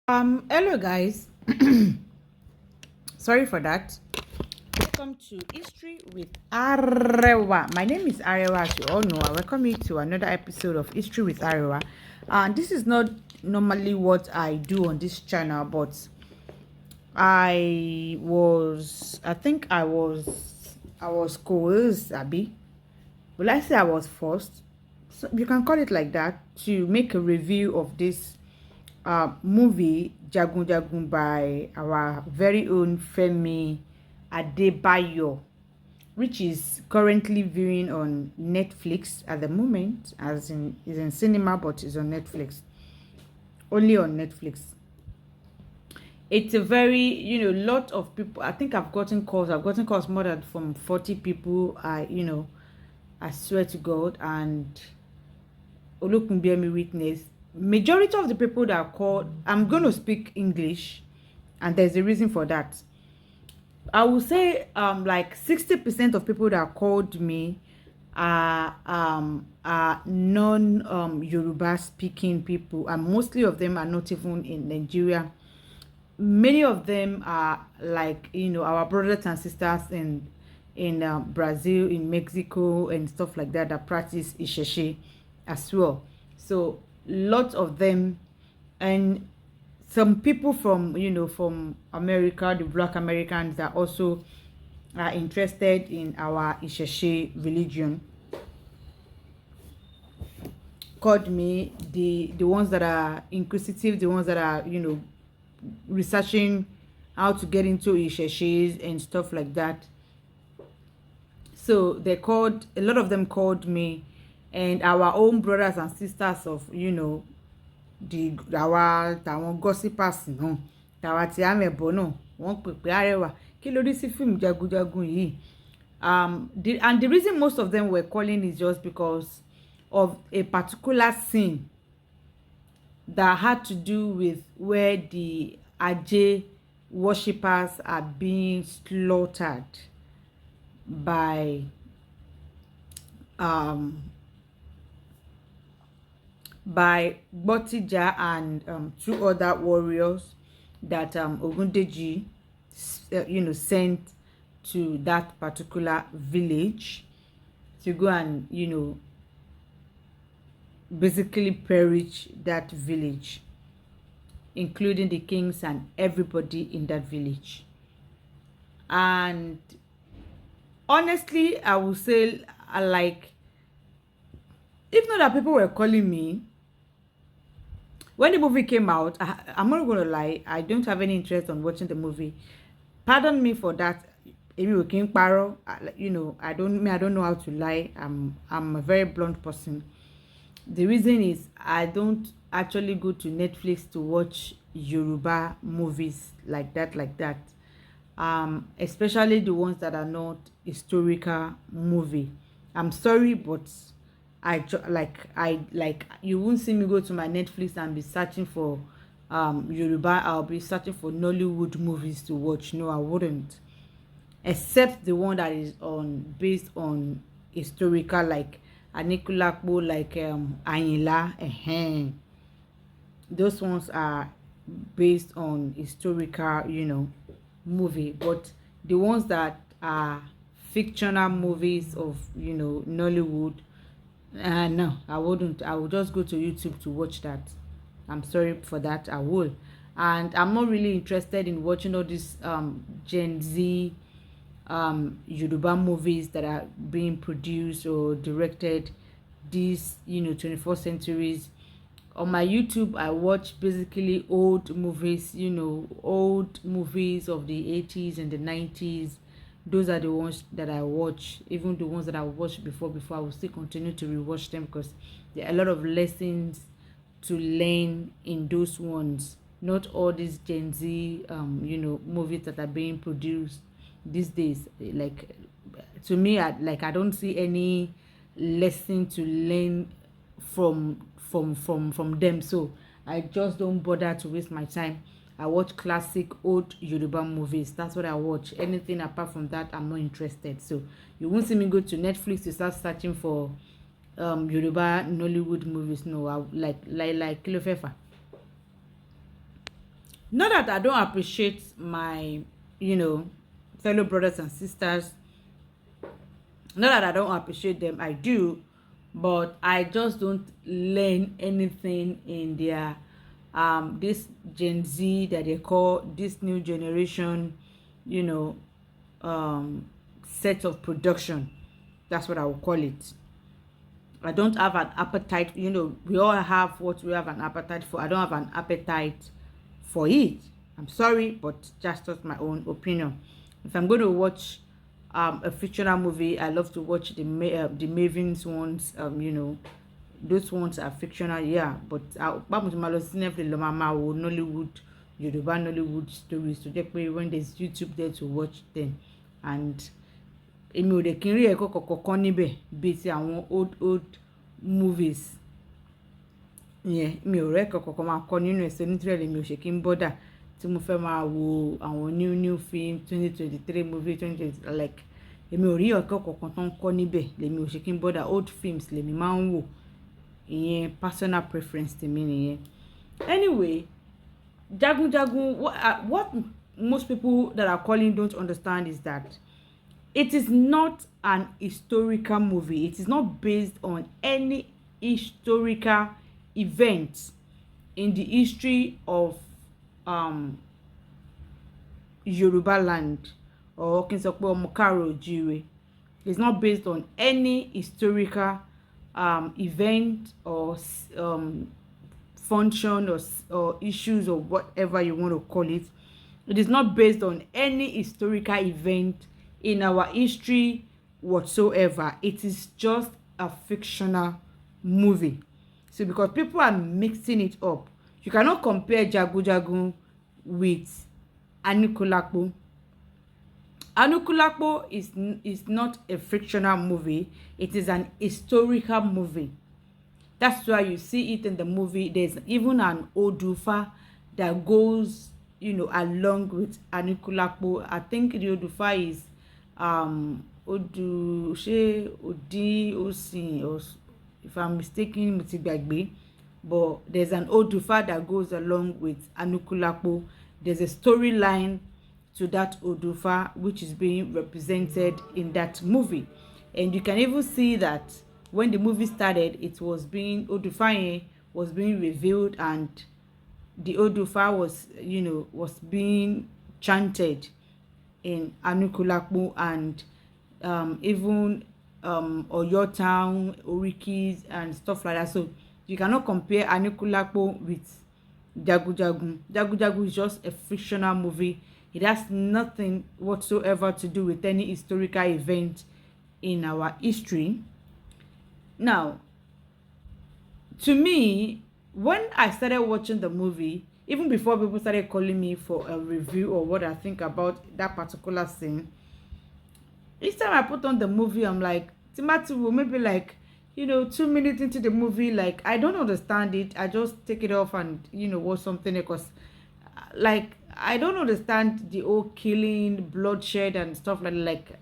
Hello guys. Sorry for that. Welcome to History with Arewa. My name is Arewa, as you all know. I welcome you to another episode of History with Arewa. And this is not normally what I do on this channel, but I think I was coerced, Abby. Will I say I was forced? So you can call it like that, to make a review of this movie Jagun Jagun by our very own Femi Adebayo, which is currently viewing on Netflix at the moment, as in is in cinema but is on Netflix, only on Netflix. It's a very, lot of people. I think I've gotten calls more than from 40 people. I swear to God, and Olukunbiemi witness. Majority of the people that are called, I'm going to speak English, and there's a reason for that. I will say like 60% of people that called me are non Yoruba speaking people, and mostly of them are not even in Nigeria. Many of them are like, our brothers and sisters in Brazil, in Mexico, and stuff like that, that practice Isheshe as well. So lots of them, and some people from, from America, the Black Americans, that also are interested in our Isheshe religion, called me. The ones that are inquisitive, the ones that are, researching how to get into Isheshes and stuff like that. So a lot of them called me, and our own brothers and sisters of, tàwọn gossipers náà, tàwa tí àmẹ̀bọ̀ náà, wọ́n pè pé Arẹwà kí ló rí sí fíìmù Jagunjagun yìí. And the reason most of them were calling is just because of a particular scene that had to do with where the Ajay worshippers are being slaughtered by Botija and two other warriors that Ogundeji sent to that particular village to go and basically perish that village, including the kings and everybody in that village. And honestly, I would say, if not that people were calling me when the movie came out, I'm not gonna lie, I don't have any interest on watching the movie. Pardon me for that. Emi ò kí ń parọ́, I don't know how to lie. I'm a very blunt person. The reason is I don't actually go to Netflix to watch Yoruba movies like that. Especially the ones that are not historical movie. I'm sorry, but you won't see me go to my Netflix and be searching for Yoruba. I'll be searching for Nollywood movies to watch. No, I wouldn't. Except the one that is based on historical, like Anikulapo, like Ayinla. Those ones are based on historical, movie. But the ones that are fictional movies of, Nollywood, no, I wouldn't. I would just go to YouTube to watch that. I'm sorry for that. I will. And I'm not really interested in watching all these Gen Z Yoruba movies that are being produced or directed these 21st centuries. On my YouTube, I watch basically old movies, old movies of the 80s and the 90s. Those are the ones that I watch. Even the ones that I watched before, I will still continue to rewatch them, because there are a lot of lessons to learn in those ones. Not all these Gen Z movies that are being produced these days. Like, to me, I don't see any lesson to learn from them. So I just don't bother to waste my time. I watch classic old Yoruba movies. That's what I watch. Anything apart from that, I'm not interested. So you won't see me go to Netflix to start searching for Yoruba Nollywood movies. No, I like Kilo Fefa. Not that I don't appreciate my, you know, fellow brothers and sisters. Not that I don't appreciate them, I do, but I just don't learn anything in their this Gen Z that they call this new generation, you know, set of production. That's what I will call it. I don't have an appetite, you know, we all have what we have an appetite for. I don't have an appetite for it. I'm sorry, but just my own opinion. If I'm going to watch a fictional movie, I love to watch the Mavens ones. You know, those ones are fictional, yeah. But Nollywood, Yoruba Nollywood stories. To get when there's YouTube there to watch them, and èmi ò dẹ̀ kí n rí ẹ̀kọ́ kọ̀ọ̀kan níbẹ̀ bíi ti àwọn old movies yẹn. Mi ò rẹ́ ẹ̀kọ́ kọ̀ọ̀kan máa kọ́ nínú ẹ̀sẹ̀ nítorí mi ò ṣe kí n bọ́dà tí mo fẹ́ máa wo àwọn new film 2023 movie 2020 like èmi ò rí ẹ̀kọ́ kọ̀ọ̀kan tó ń kọ́ níbẹ̀ lèmi ò ṣe kí n bọ́dà. Old films lèmi máa ń wò, ìyẹn personal preference tèmi nìyẹn. Anyway, Jagun Jagun, what most people that are calling don't understand is that it is not an historical movie. It is not based on any historical event in the history of Yoruba land, or kí n sọ pé ọmọ káàárọ̀ oòjíire. It's not based on any historical event or function or issues or whatever you want to call it. It is not based on any historical event in our history whatsoever. It is just a fictional movie. So because people are mixing it up, you cannot compare Jagun Jagun with Anikulapo. Anikulapo is not a fictional movie. It is an historical movie. That's why you see it in the movie. There's even an Odufa that goes, you know, along with Anikulapo. I think the Odufa is Odu she Odi Osin, or if I'm mistaken, Mutigbagbe. But there's an Odufa that goes along with Anikulapo. There's a storyline to that Odufa which is being represented in that movie, and you can even see that when the movie started, it was being Odufa was being revealed, and the Odufa was, you know, was being chanted in Anikulapo, and even Oyo Town, Orikis, and stuff like that. So you cannot compare Anikulapo with Jagun Jagun. Jagun Jagun is just a fictional movie. It has nothing whatsoever to do with any historical event in our history. Now, to me, when I started watching the movie, even before people started calling me for a review or what I think about that particular scene, each time I put on the movie, I'm like, Timothy will maybe like, you know, 2 minutes into the movie, like, I don't understand it. I just take it off and, you know, watch something, because like, I don't understand the whole killing, bloodshed and stuff like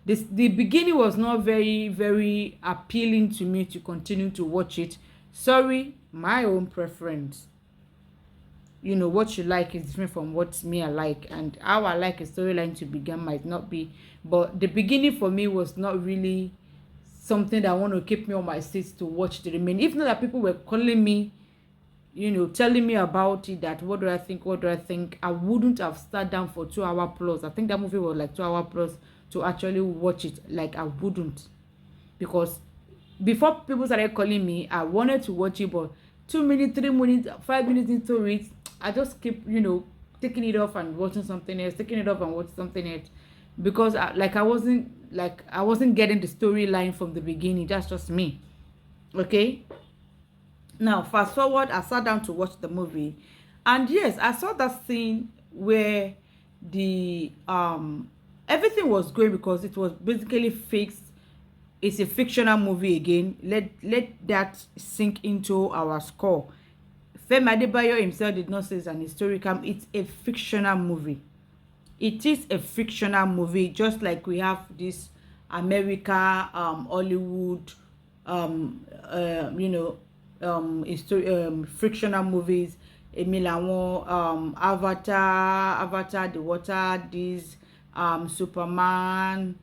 this. The beginning was not very appealing to me to continue to watch it. Sorry, my own preference. You know, what you like is different from what me I like, and how I like a storyline to begin might not be. But the beginning for me was not really something that I want to keep me on my seats to watch the remaining. If not that people were calling me, you know, telling me about it, that what do I think, I wouldn't have sat down for 2 hours plus. I think that movie was like 2 hours plus to actually watch it. Like, I wouldn't, because before people started calling me, I wanted to watch it, but 2 minutes, 3 minutes, 5 minutes into it, I just keep, you know, taking it off and watching something else, because I wasn't getting the storyline from the beginning. That's just me. Okay. Now, fast forward, I sat down to watch the movie, and yes, I saw that scene where the everything was great, because it was basically fixed. It's a fictional movie again. Let that sink into our score. Femi Adebayo himself did not say it's an historical. It's a fictional movie. It is a fictional movie, just like we have this America, Hollywood, you know, fictional movies. èmi làwọn Avatar the water, this Superman,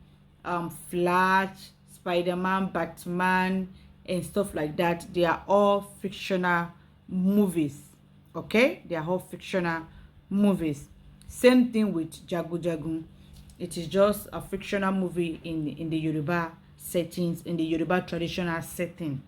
Flash, Spider-Man, Batman, and stuff like that. They are all fictional movies. Okay, they are all fictional movies. Same thing with Jagun Jagun. It is just a fictional movie in the Yoruba settings, in the Yoruba traditional setting.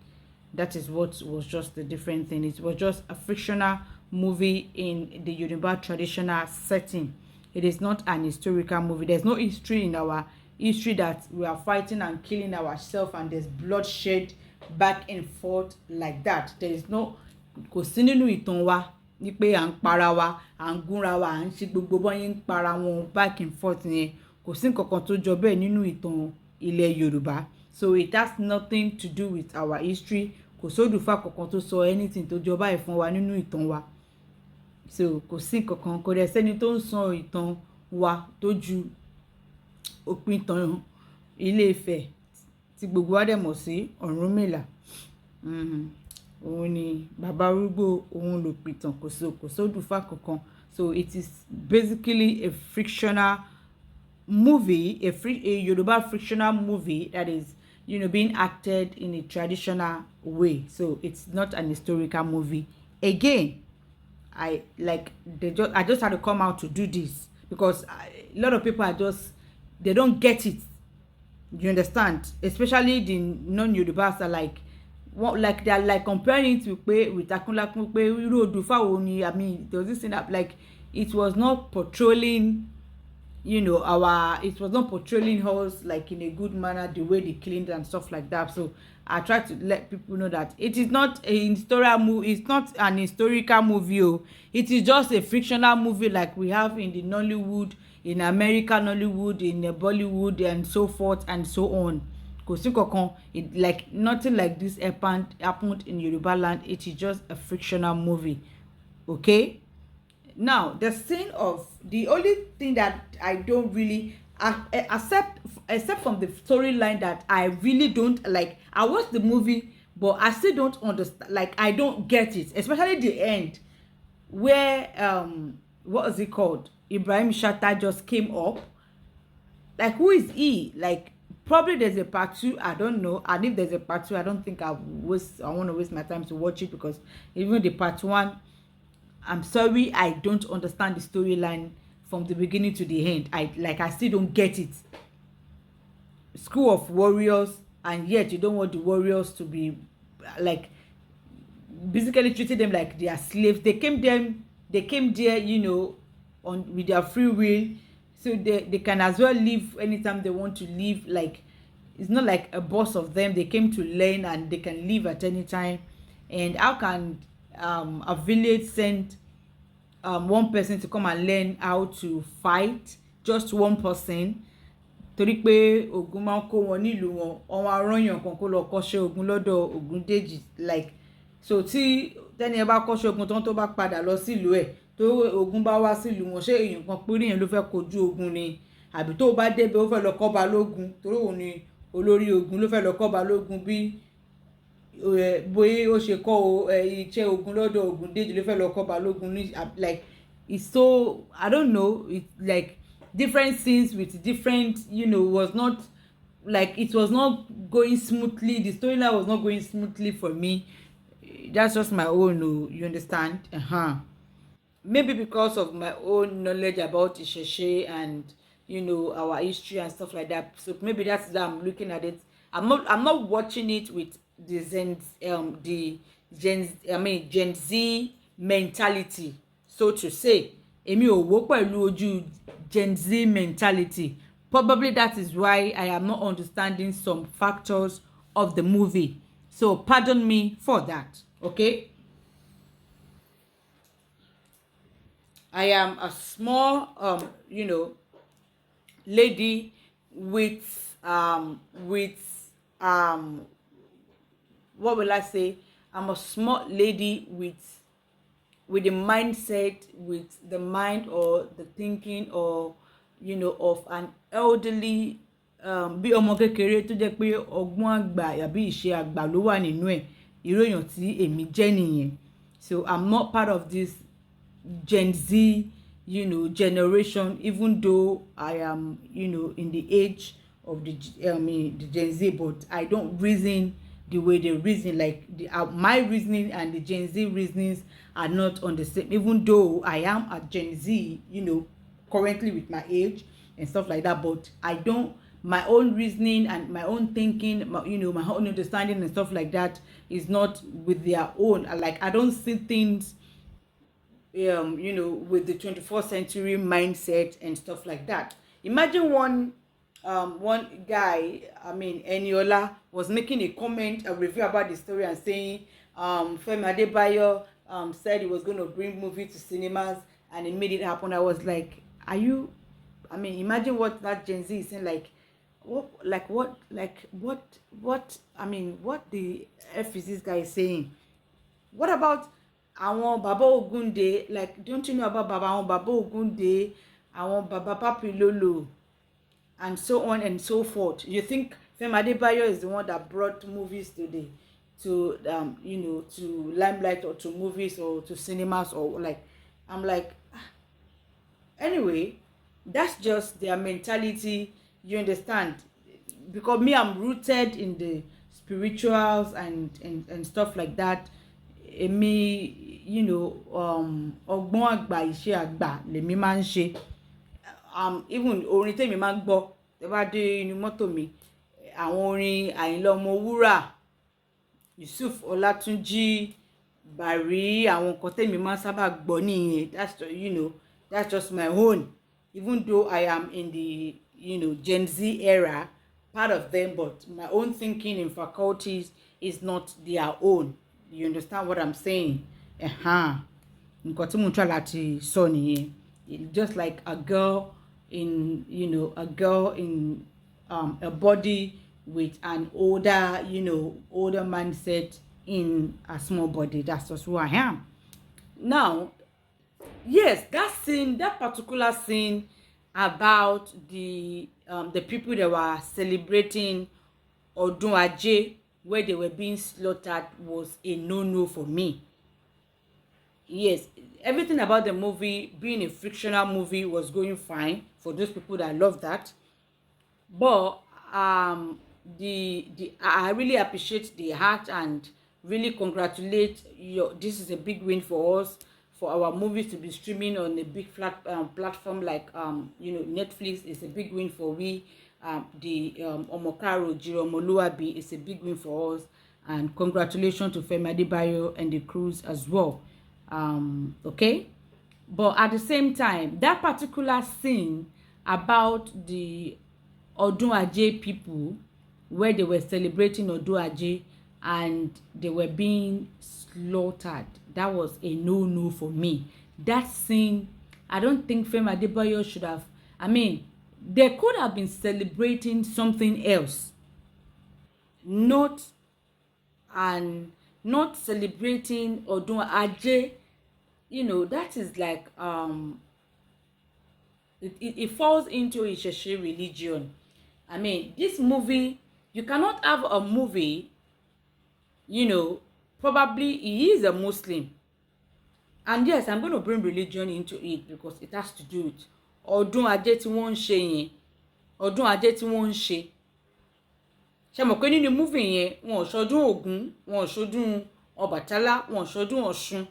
That is what was just the different thing. It was just a fictional movie in the Yoruba traditional setting. It is not an historical movie. There's no history in our history that we are fighting and killing ourselves and there's bloodshed back and forth like that. There is no, kò sí nínú ìtàn wa ní pé à ń para wa, à ń gúnra wa, à ń ṣe gbogbo bọ́yìn ń para wọn back and forth yẹn. Kò sí nǹkan kan tó jọ bẹ́ẹ̀ nínú ìtàn ilẹ̀ Yorùbá. So it has nothing to do with our history. Kò sódùfà kankan tó sọ anything tó jọ báyìí fún wa nínú ìtàn wa. So kò sí nǹkan kan, kò dẹ̀ sẹ́ni tó ń sọ ìtàn wa tó ju òpin ìtàn Ilé Ifẹ̀ tí gbogbo wa dẹ̀ mọ̀ sí Ọ̀rúnmìlà. Òun ni bàbá arúgbó, òun ló pìtàn, kò sódùfà kankan. So it is basically a fictional movie, a Yoruba fictional movie that is, being acted in a traditional way. So it's not an historical movie. Again, I just had to come out to do this because a lot of people they don't get it. You understand? Especially the non-Yorubas are like they're like comparing it with Akunlakun pé irú Odùfà wo ni. I mean, there was this thing that like it was not portraying, it was not portraying us like in a good manner, the way they cleaned and stuff like that. So I try to let people know that it is not a historical movie. It's not an historical movie. It is just a fictional movie like we have in the Nollywood, in American Nollywood, in Bollywood, and so forth and so on. It like nothing like this happened in Yoruba land. It is just a fictional movie. Okay. Now the only thing that I don't really accept, except from the storyline, that I really don't like. I watched the movie, but I still don't understand. Like, I don't get it, especially the end where what is it called? Ibrahim Shatta just came up. Like, who is he? Like, probably there's a part 2. I don't know. And if there's a part 2, I don't think I want to waste my time to watch it, because even the part 1, I'm sorry, I don't understand the storyline from the beginning to the end. I still don't get it. School of warriors, and yet you don't want the warriors to be like basically treating them like they are slaves. They came there, with their free will, so they can as well leave anytime they want to leave. Like, it's not like a boss of them. They came to learn and they can leave at any time. And how can a village send one person to come and learn how to fight? Just one person. Torí pé Ògún máa ń kó wọn nílùú wọn, ọmọ aráyàn kan kó lọ kọ́ṣẹ́ ogun lọ́dọ̀ Ògúndèjì. Like, so tí tẹ́ni ẹ bá kọ́ṣẹ́ ogun tán tó bá padà lọ sílùú ẹ̀, tó ogun bá wá sílùú wọn, ṣé èèyàn kan péré yẹn ló fẹ́ kojú ogun ni? Àbí tó bá débẹ̀ ó fẹ́ lọ kọ́ balógun, torí òun ni olórí ogun, ló fẹ́ lọ kọ́ balógun bí bóyá ó ṣe kọ́ iṣẹ́ ogun lọ́dọ̀ Ògúndèjì, ló fẹ́ lọ kọ́ balógun ní. Like, it's so, I don't know, it's like different scenes with different, was not like, it was not going smoothly. The storyline was not going smoothly for me. That's just my own, you understand? Maybe because of my own knowledge about Isheshe and our history and stuff like that. So maybe that's how I'm looking at it. I'm not watching it with the Gen Z mentality, so to say. Èmi ò wò pẹ̀lú ojú Gen Z mentality. Probably that is why I am not understanding some factors of the movie. So pardon me for that. Okay. I am a small, lady with what will I say? I'm a small lady with the mindset, with the mind or the thinking, or of an elderly, bí ọmọ kékeré tó jẹ́ pé ọgbọ́n àgbà àbí ìṣe àgbà ló wà nínú ẹ̀. Irú èèyàn tí èmi jẹ́ nìyẹn. So I'm not part of this Gen Z, generation, even though I am, in the age of the Gen Z, but I don't reason the way they reason. Like my reasoning and the Gen Z reasonings are not on the same, even though I am a Gen Z, currently with my age and stuff like that, but I don't, my own reasoning and my own thinking, my own understanding and stuff like that is not with their own. Like I don't see things with the 21st century mindset and stuff like that. Imagine one guy, I mean Eniola, was making a comment, a review about the story and saying Femi Adebayo said he was going to bring movie to cinemas and it made it happen. I was like, are you, I mean, imagine what that Gen Z is saying, like what I mean, what the F is this guy saying? What about àwọn baba Ogunde? Like, don't you know about baba Ogunde, àwọn baba Papilolo, and so on and so forth? You think Femi Adebayo is the one that brought movies to limelight, or to movies, or to cinemas, or like, I'm like, anyway, that's just their mentality, you understand? Because me, I'm rooted in the spirituals and stuff like that. Èmi, ọgbọ́n àgbà iṣẹ́ àgbà lèmi máa ń ṣe. Even orin tèmi máa ń gbọ́ tẹ́ bá dé inú mọ́tò mi, àwọn orin Àyìnlá Ọmọwúrà, Yusuf Ọlátúnjí, Bàrí, àwọn nǹkan tèmi máa ń sábà gbọ́ nìyẹn. That's just my own. Even though I am in the Gen Z era, part of them, but my own thinking and faculties is not their own. You understand what I'm saying? Nǹkan tí mo try láti sọ nìyẹn. Just like a girl in a body with an older mindset in a small body. That's just who I am. Now, yes, that particular scene about the people that were celebrating Ọdún Ajé, where they were being slaughtered, was a no for me. Yes, everything about the movie being a fictional movie was going fine for those people that love that, but I really appreciate the heart and really congratulate you. This is a big win for us, for our movies to be streaming on a big platform like Netflix. Is a big win for we. The Omokaro Jiromoluabi is a big win for us, and congratulations to Femi Adebayo and the crews as well. Okay, but at the same time, that particular scene about the Ọdún Ajé people, where they were celebrating Ọdún Ajé and they were being slaughtered, that was a no for me. That scene, I don't think Femi Adebayo should have, I mean, they could have been celebrating something else, not celebrating Ọdún Ajé. That is like it falls into Ìṣẹ̀ṣe religion. I mean, this movie, you cannot have a movie, probably he is a Muslim, and yes, I'm going to bring religion into it because it has to do with Ọdún Ajé tí wọ́n ń ṣe yẹn. Ọdún Ajé tí wọ́n ń ṣe, ṣé mọ̀ pé nínú movie yẹn wọn ò ṣọdún Ògún, wọn ò ṣọdún Ọbàtálá, wọn ò ṣọdún Ọ̀ṣun,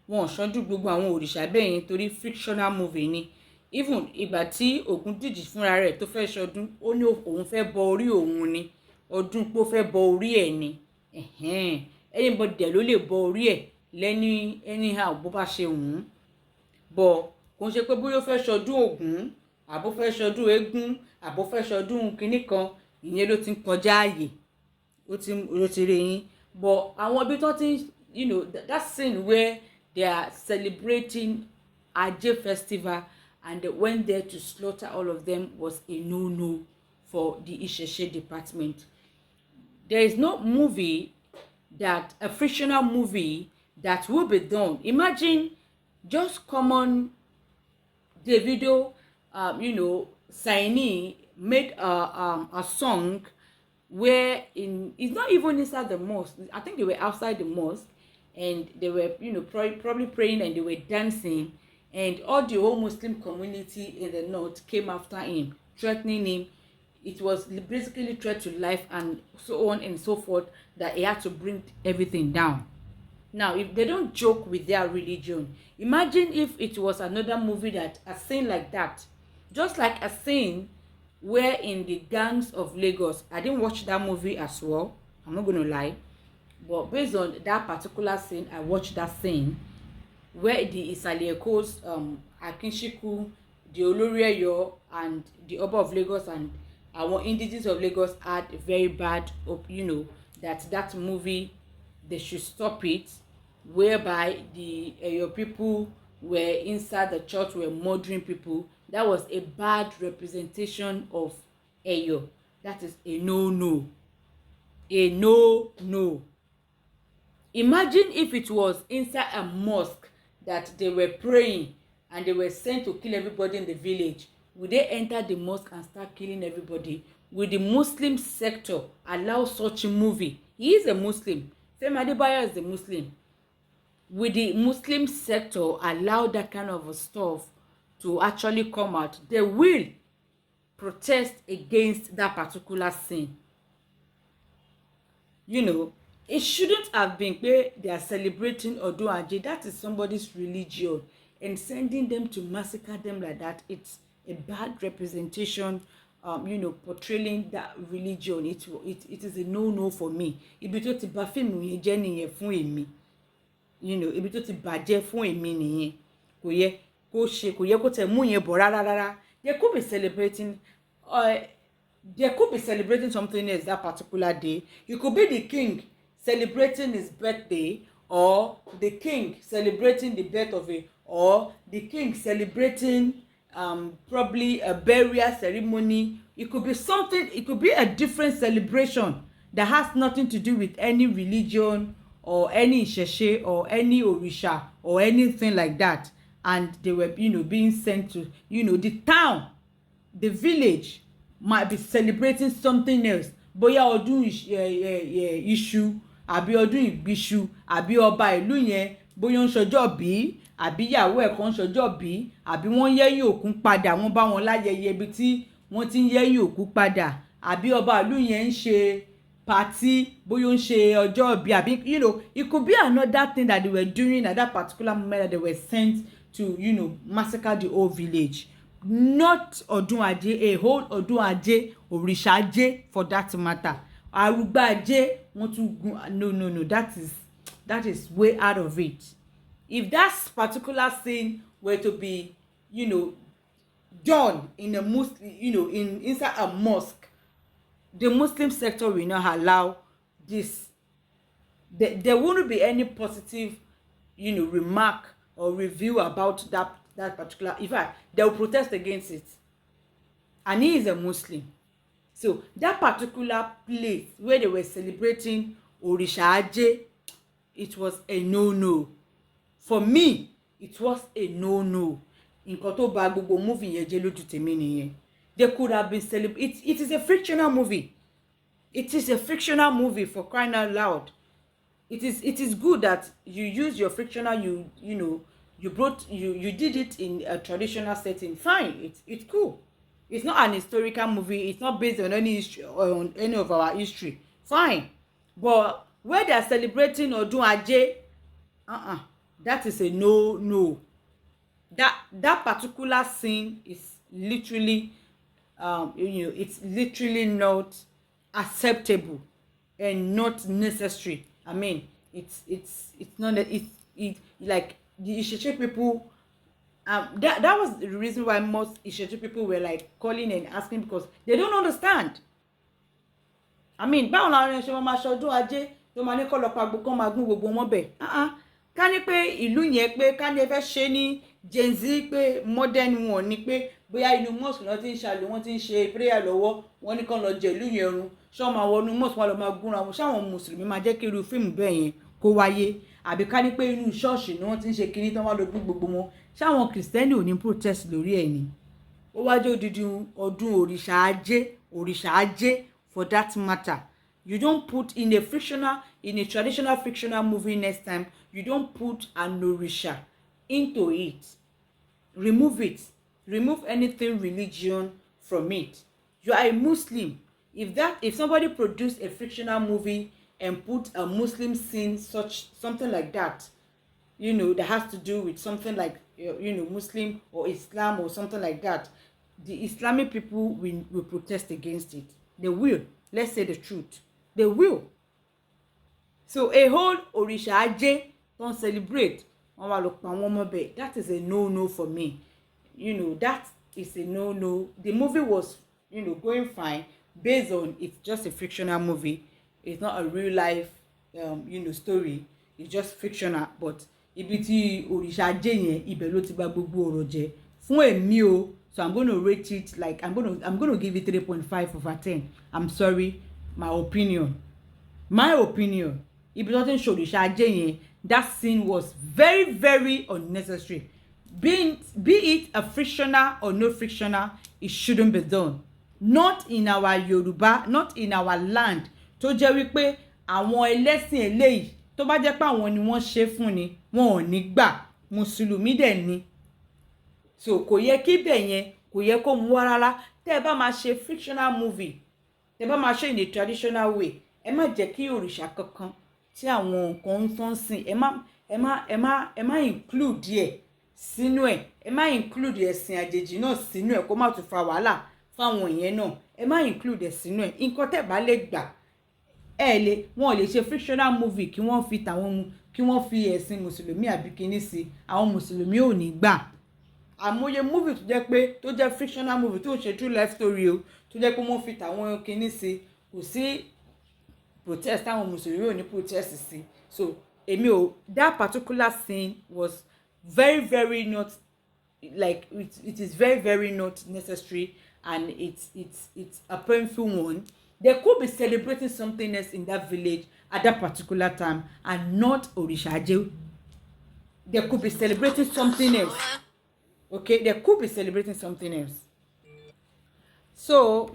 wọn ò ṣọdún gbogbo àwọn òrìṣà bẹ́ẹ̀ yẹn, torí fictional movie ni. Even ìgbà tí Ògúndìjì fúnra rẹ̀ tó fẹ́ ṣọdún, ó ní òun fẹ́ bọ orí òun ni, ọdún pé ó fẹ́ bọ orí ẹ̀ ni. Anybody dẹ̀ ló lè bọ orí ẹ̀ lẹ́ni anyhow bó bá ṣe wù ú. Bọ̀ kò ń ṣe pé bóyá ó fẹ́ ṣọdún Ògún, àbó fẹ́ ṣọdún eégún, àbó fẹ́ ṣọdún kinní kan, ìyẹn ló ti ń kọjá ààyè, ó ti rí yín. But àwọn ibi tó ti that scene where they are celebrating Ajé festival and they went there to slaughter all of them was a no for the Ìṣẹ̀ṣe department. There is no movie, that a fictional movie, that will be done. Imagine just common Davido, Saini made a song where it's not even inside the mosque. I think they were outside the mosque and they were probably praying and they were dancing, and all the whole Muslim community in the north came after him, threatening him. It was basically threat to life and so on and so forth, that he had to bring everything down. Now, if they don't joke with their religion, imagine if it was another movie that a scene like that, just like a scene where in the gangs of Lagos. I didn't watch that movie as well, I'm not going to lie, but based on that particular scene, I watched that scene where the Isaliekos, Akinshiku, the Olori Eyo, and the Oba of Lagos and our indigenous of Lagos had a very bad, that movie, they should stop it, whereby the Eyo people were inside the church, were murdering people. That was a bad representation of Eyo. That is a no-no. A no-no. Imagine if it was inside a mosque that they were praying and they were sent to kill everybody in the village. Would they enter the mosque and start killing everybody? Will the Muslim sector allow such a movie? He is a Muslim. Femi Adebayo is a Muslim. Will the Muslim sector allow that kind of stuff to actually come out? They will protest against that particular sin. It shouldn't have been where they are celebrating Odun Aje. That is somebody's religion, and sending them to massacre them like that, it's a bad representation. Portraying that religion, it is a no for me. Ibi tó ti bà fíìmù yẹn jẹ́ nìyẹn fún èmi. Ibi tó ti bàjẹ́ fún èmi nìyẹn. Kò yẹ kó tẹ̀ mú yẹn bọ̀ rárá. They could be celebrating something else that particular day. You could be the king celebrating his birthday, or the king celebrating the birth of or the king celebrating probably a burial ceremony. It could be something, it could be a different celebration that has nothing to do with any religion or any Ìṣẹ̀ṣe or any Òrìṣà or anything like that. And they were being sent to the town, the village might be celebrating something else. Bóyá ọdún iṣu àbí ọdún ìgbíṣu àbí ọba ìlú yẹn bóyá ń ṣọjọ́ bí àbí ìyàwó ẹ̀ kan ń ṣọjọ́ bí àbí wọ́n yẹ́yìn òkú padà, wọ́n bá wọn láyẹyẹ ibi tí wọ́n ti ń yẹ́yìn òkú padà, àbí ọba ìlú yẹn ń ṣe party, bóyá ń ṣe ọjọ́ bí àbí it could be another thing that they were doing at that particular moment, that they were sent to massacre the whole village. Not Odun Aje, a whole Odun Aje, Òrìṣà Aje for that matter. Arugba Aje want to no, that is way out of it. If that particular thing were to be done in a Muslim, inside a mosque, the Muslim sector will not allow this. There wouldn't be any positive remark or review about that particular. In fact, they will protest against it, and he is a Muslim. So that particular place where they were celebrating Òrìṣà Aje, it was a no. For me, it was a no. Nǹkan tó bà gbogbo movie yẹn jẹ́ lójú tèmi nìyẹn. They could have been celebrating. It is a fictional movie. It is a fictional movie, for crying out loud. It is good that you use your fictional, you did it in a traditional setting. Fine, it's cool. It's not an historical movie. It's not based on any history, on any of our history. Fine, but where they are celebrating Odun Aje, that is a no. That particular scene is literally, it's literally not acceptable and not necessary. I mean, it's not like the Ìṣẹ̀ṣe people. That was the reason why most Ìṣẹ̀ṣe people were like calling and asking, because they don't understand. I mean, báwo la ṣe máa ṣọdún Ajé tó máa ní kó lọ pa gbogbo máa gún gbogbo wọn bẹ̀. Ká ní pé ìlú yẹn pé ká ní ẹ fẹ́ ṣe ní Gen Z pé modern one ni pé bóyá inú mosque náà ti ń ṣàlù, wọ́n ti ń ṣe prayer lọ́wọ́, wọ́n ní kán lọ jẹ ìlú yẹn run, ṣé máa wọnú mosque wọn lọ máa gúnra wọn, ṣáwọn mùsùlùmí máa jẹ́ kí irú fíìmù bẹ́ẹ̀ yẹn kó wáyé? Àbí ká ní pé inú ṣọ́ọ̀ṣì ni wọ́n ti ń ṣe kinní tán wá lọ gún gbogbo wọn, ṣáwọn kìrìsìtẹ́nì ò ní protest lórí ẹ̀ ni? Ó wá jẹ́ odidi ọdún Òrìṣà Ajé for that matter. You don't put in a traditional fictional movie next time, you don't put an Òrìṣà into it. remove it. Remove anything religion from it. You are a Muslim. If somebody produced a fictional movie and put a Muslim scene, such something like that, that has to do with something like Muslim or Islam or something like that, the Islamic people will protest against it. They will. Let's say the truth. They will. So a whole òrìṣà ajé don't celebrate wọ́n wá lọ pa wọ́n mọ́ bẹ́ẹ̀. That is a no for me. That is a no. The movie was going fine based on it's just a fictional movie. It's not a real life story. It's just fictional. But ibi tí òrìṣà ajé yẹn ibẹ̀ ló ti bà gbogbo ọ̀rọ̀ jẹ́ fún èmi o. So I'm going to rate it like I'm going to give it 3.5/10. I'm sorry, my opinion. Ibi tó ti ń ṣe òrìṣà ajé yẹn, that scene was very very unnecessary. Be it a fictional or no fictional, it shouldn't be done. Not in our Yoruba, not in our land. Tó jẹ́ wípé àwọn ẹlẹ́sìn eléyìí tó bá jẹ́ pé àwọn ni wọ́n ṣe fún ni wọn ò ní gbà. Mùsùlùmí dẹ̀ ni. So kò yẹ kí bẹ̀ yẹn kò yẹ kó mú wá rárá. Tẹ́ ẹ bá máa ṣe fictional movie, tẹ́ ẹ bá máa ṣe in a traditional way, ẹ má jẹ́ kí òrìṣà kankan tí àwọn nǹkan ń tán sìn ẹ má include ẹ̀ sínú ẹ̀. Ẹ má include ẹ̀sìn àjèjì náà sínú ẹ̀ kó má tún fa wàhálà fáwọn ìyẹn náà. Ẹ má include ẹ̀ sínú ẹ̀. Nǹkan tẹ́ bá lè gbà wọn lè ṣe fictional movie kí wọ́n fi ẹ̀sìn mùsùlùmí àbí kíní sí. Àwọn mùsùlùmí ò ní gbà. Àmọye movie tó jẹ́ fictional movie tó ń ṣe true life story o tó jẹ́ pé wọ́n fi tàwọn kíní sí, kò sí protest táwọn mùsùlùmí ò ní protest sí. So that particular scene was very very not like it is very very not necessary, and it's a painful one. They could be celebrating something else in that village at that particular time and not òrìṣà ajé. They could be celebrating something else. Okay, they could be celebrating something else. So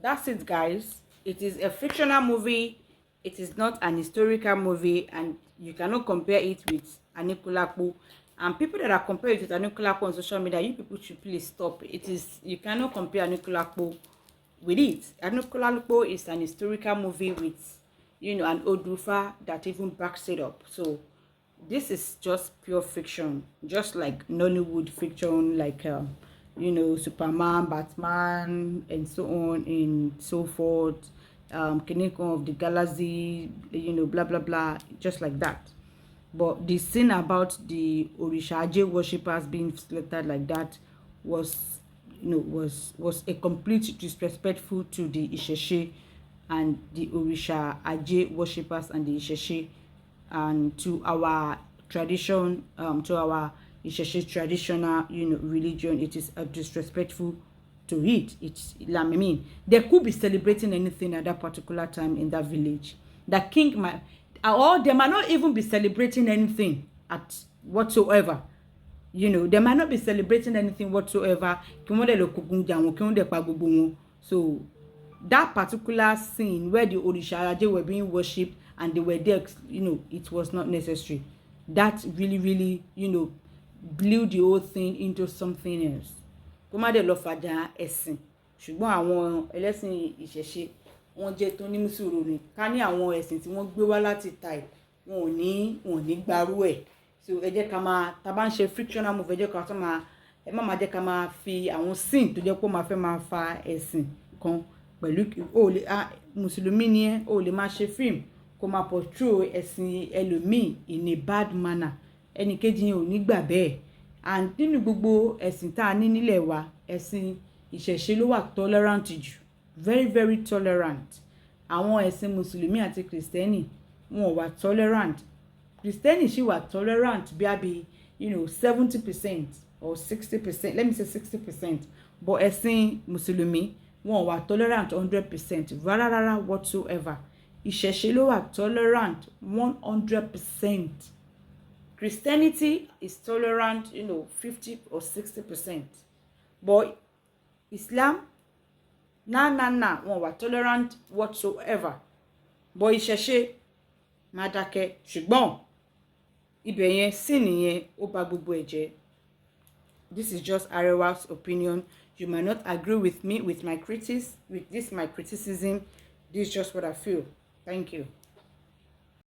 that's it, guys. It is a fictional movie. It is not an historical movie, and you cannot compare it with Anikulapo. And people that are comparing it with Anikulapo on social media, you people should please stop. You cannot compare Anikulapo with it. Anikulapo is an historical movie with an Odufa that even backs it up. So this is just pure fiction, just like Nollywood fiction, like Superman, Batman, and so on and so forth. Kiniko of the Galaxy, blah blah blah, just like that. But the scene about the òrìṣà ajé worshippers being slaughtered like that was a complete disrespectful to the Ìṣẹ̀ṣe and the òrìṣà ajé worshippers and the Ìṣẹ̀ṣe, and to our tradition, to our Ìṣẹ̀ṣe traditional religion. It is disrespectful to it. They could be celebrating anything at that particular time in that village. The king or they might not even be celebrating anything whatsoever. They might not be celebrating anything whatsoever. So that particular scene where the òrìṣà ajé were being worshipped and they were there, it was not necessary. That really really blew the whole thing into something else. Kó má dé lọ fàjà ẹ̀sìn. Ṣùgbọ́n àwọn ẹlẹ́sìn Ìṣẹ̀ṣe wọ́n jẹ́ tó ní mùsùlùmí ni. Ká ní àwọn ẹ̀sìn tí wọ́n gbé wá láti ta wọn ò ní gbarú ẹ̀. So ẹ jẹ́ ká máa tá bá ń ṣe fictional movie, ẹ jẹ́ ká tó máa jẹ́ ká máa fi àwọn scene tó jẹ́ pé ó máa fẹ́ máa fa ẹ̀sìn kan pẹ̀lú mùsùlùmí ni ẹ́ ó lè máa ṣe film kó máa portray ẹ̀sìn ẹlòmíì in a bad manner. Ẹnì kejì yẹn ò ní gbà bẹ́ẹ̀. And nínú gbogbo ẹ̀sìn tá a ní nílẹ̀ wa, ẹ̀sìn Ìṣẹ̀ṣe ló wà tolerant jù, very very tolerant. Àwọn ẹ̀sìn mùsùlùmí àti kìrìsìtẹ́nì wọn ò wà tolerant. Kìrìsìtẹ́nì sì wà tolerant bí 70% or 60%, let me say 60%. But ẹ̀sìn mùsùlùmí wọn ò wà tolerant 100% rárá whatsoever. Ìṣẹ̀ṣe ló wà tolerant 100%. Christianity is tolerant, 50 or 60%. But Islam, wọn wà tolerant whatsoever. But Ìṣẹ̀ṣe máa dákẹ́, ṣùgbọ́n ibẹ̀ yẹn sì nìyẹn ó bà gbogbo ẹ̀ jẹ́. This is just Arewa's opinion. You might not agree with me, with my critics, with this my criticism. This is just what I feel. Thank you.